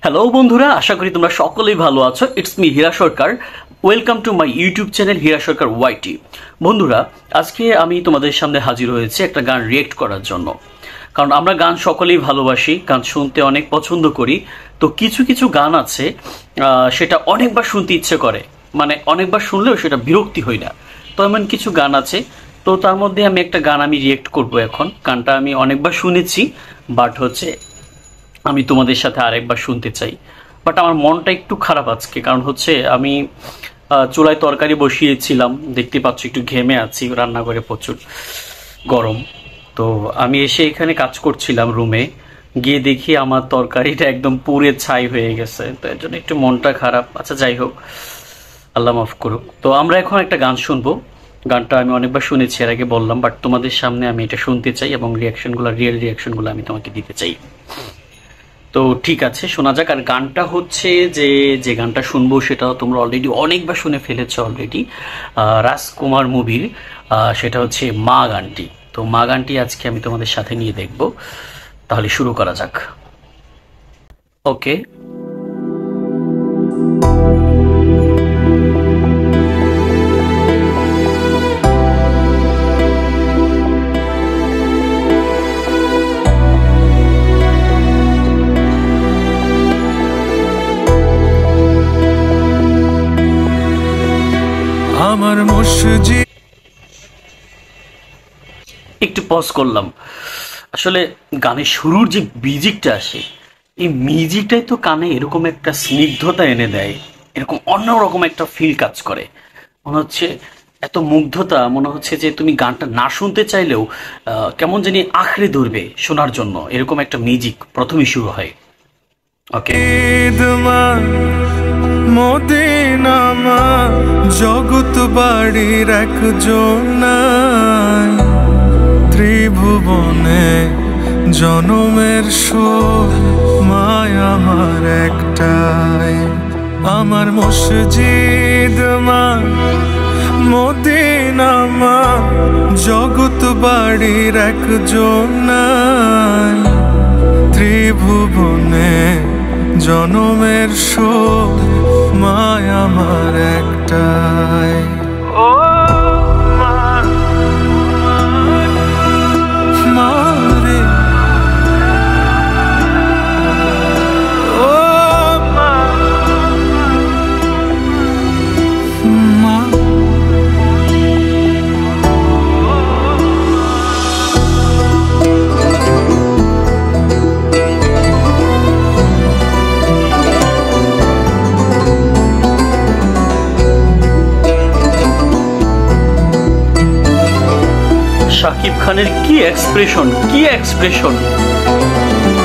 Hello বন্ধুরা, আশা করি তোমরা সকলেই ভালো আছো। It's me Hira Sarkar. Welcome to my YouTube channel Hira Sarkar YT. বন্ধুরা, আজকে আমি তোমাদের সামনে হাজির হয়েছি একটা গান রিয়েক্ট করার জন্য। কারণ আমরা গান সকলেই ভালোবাসি, গান শুনতে অনেক পছন্দ করি। তো কিছু কিছু গান আছে সেটা অনেকবার শুনতে ইচ্ছে করে, মানে অনেকবার শুনলেও সেটা বিরক্তি হয় না। তো এমন কিছু গান আছে, তো তার মধ্যে আমি একটা গান আমি রিয়েক্ট করব এখন। গানটা আমি অনেকবার শুনেছি, বাট আমি তোমাদের সাথে আরেকবার শুনতে চাই। বাট আমার মনটা একটু খারাপ আজকে, কারণ আমি চুলায় তরকারি বসিয়েছিলাম, দেখতে পাচ্ছ একটু ঘেমে আছি, রান্নাঘরে প্রচুর গরম। তো আমি এসে এখানে কাজ করছিলাম রুমে, গিয়ে দেখি আমার তরকারিটা একদম পুড়ে ছাই হয়ে গেছে। তো এর জন্য একটু মনটা খারাপ। আচ্ছা, যাই হোক, আল্লাহ মাফ করুক। তো আমরা এখন একটা গান শুনবো। গানটা আমি অনেকবার শুনেছি, এর আগে বললাম, বাট তোমাদের সামনে আমি এটা শুনতে চাই এবং রিয়াকশনগুলো, রিয়েল রিয়াকশনগুলো আমি তোমাকে দিতে চাই। তো ঠিক আছে, শোনা যাক। আর গানটা যে যে গানটা শুনবো সেটাও তোমরা অলরেডি অনেকবার শুনে ফেলেছো অলরেডি, রাজকুমার মুভির। সেটা হচ্ছে মা গানটি। তো মা গানটি আজকে আমি তোমাদের সাথে নিয়ে দেখব। তাহলে শুরু করা যাক। ওকে। আমার মসজিদ, একটু পজ করলাম। আসলে গানের শুরুর যে মিউজিকটা আসে, এই মিউজিকটাই তো কানে এরকম একটা স্নিগ্ধতা এনে দেয়, এরকম অন্যরকম একটা ফিল কাজ করে। মনে হচ্ছে এত মুগ্ধতা, মনে হচ্ছে যে তুমি গানটা না শুনতে চাইলেও কেমন জানি আঁকড়ে ধরবে শোনার জন্য, এরকম একটা মিউজিক প্রথমেই শুরু হয়। ওকে। মদিনা মা, জগৎ বাড়ির একজন ত্রিভুবনে জনমের শোক, মায় আমার একটাই। আমার মসজিদ মা, মদিনা মা, জগৎ বাড়ির একজন ত্রিভুবনে জনমের শোক, মায় আমার একটাই। শাকিব খানের কি এক্সপ্রেশন, কি এক্সপ্রেশন,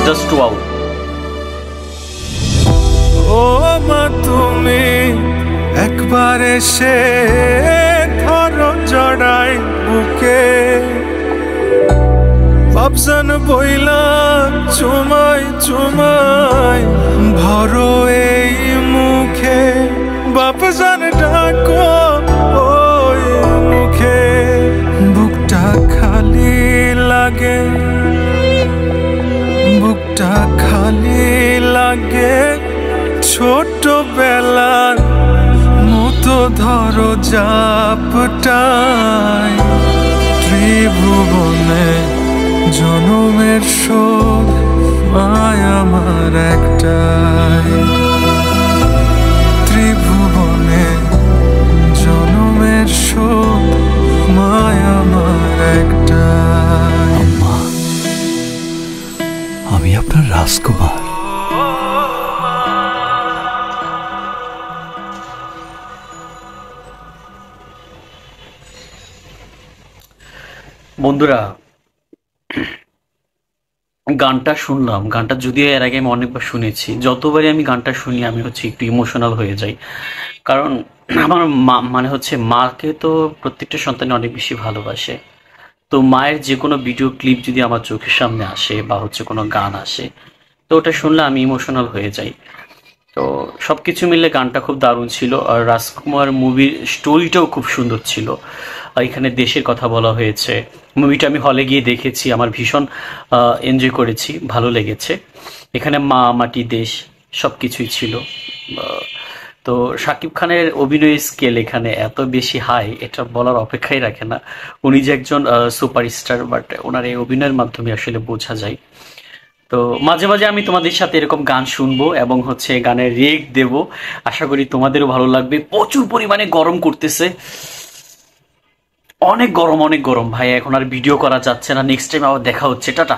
জাস্ট ওয়াও। ও মা, তুমি একবার এসে ধরো জড়াই বুকে, বাপজান বইলা চুমাই চুমাই ভরো এই মুখে, বাপজান ডাকো ওই মুখে। বুকটা খালি লাগে, বুকটা খালি লাগে, ছোটবেলার মতো ধরো জাপটাই। ত্রিভুবনে জনমের শোক, মায় আমার একটাই। ত্রিভুবনে জনমের শোক, মায় আমার একটাই। আমি আপনার রাজকুমার। বন্ধুরা, গানটা শুনলাম। গানটা যদিও এর আগে আমি অনেকবার শুনেছি, যতবারই আমি গানটা শুনি আমি একটু ইমোশনাল হয়ে যাই। কারণ আমার মা, মাকে তো প্রত্যেকটা সন্তান অনেক বেশি ভালোবাসে। তো মায়ের যে কোনো ভিডিও ক্লিপ যদি আমার চোখের সামনে আসে বা কোনো গান আসে, তো ওটা শুনলে আমি ইমোশনাল হয়ে যাই। তো সবকিছু মিলে গানটা খুব দারুণ ছিল। আর রাজকুমার মুভির স্টোরিটাও খুব সুন্দর ছিল। এখানে দেশের কথা বলা হয়েছে। মুভিটা আমি হলে গিয়ে দেখেছি, আমার ভীষণ এনজয় করেছি, ভালো লেগেছে। এখানে মা, মাটি, দেশ সব কিছুই ছিল। তো শাকিব খানের অভিনয় স্কেল এখানে এত বেশি হাই, এটা বলার অপেক্ষাই রাখে না। উনি যে একজন সুপারস্টার, বাট ওনার এই অভিনয়ের মাধ্যমে আসলে বোঝা যায়। তো মাঝে মাঝে আমি তোমাদের সাথে এরকম গান শুনবো এবং গানের রিয়েক্ট দেব। আশা করি তোমাদেরও ভালো লাগবে। প্রচুর পরিমাণে গরম করতেছে, অনেক গরম ভাই। এখন আর ভিডিও করা যাচ্ছে না। নেক্সট টাইম আবার দেখা হচ্ছে। টাটা।